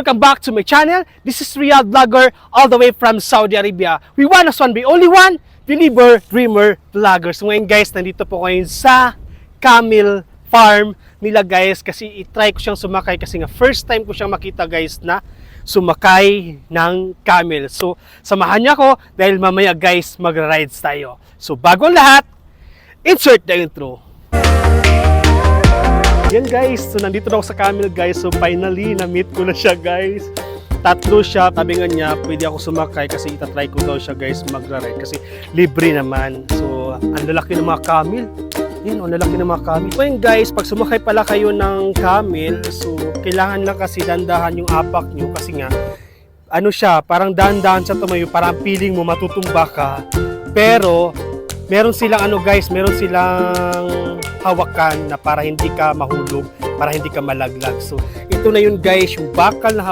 Welcome back to my channel. This is Riyadh Vlogger all the way from Saudi Arabia. We want us one, be only one, believer, dreamer, vlogger. So ngayon guys, nandito po ngayon sa camel farm nila guys kasi itry ko siyang sumakay kasi nga first time ko siyang makita guys na sumakay ng camel. So samahan niya ako dahil mamaya guys magra-rides tayo. So bago ang lahat, insert the intro. Yan guys, so nandito na ako sa camel guys. So finally, na-meet ko na siya guys. Tatlo siya, sabi nga niya, pwede ako sumakay kasi itatry ko daw siya guys magra-ride kasi libre naman. So, ang lalaki ng mga camel. Yan, ang lalaki ng mga camel. So yun guys, pag sumakay pala kayo ng camel, so kailangan lang kasi dandahan yung apak nyo kasi nga, ano siya, parang dahan-dahan siya tumayo, parang feeling mo matutumba ka. Pero, meron silang ano guys, meron silang hawakan na para hindi ka mahulog, para hindi ka malaglag. So, ito na yun guys, yung bakal na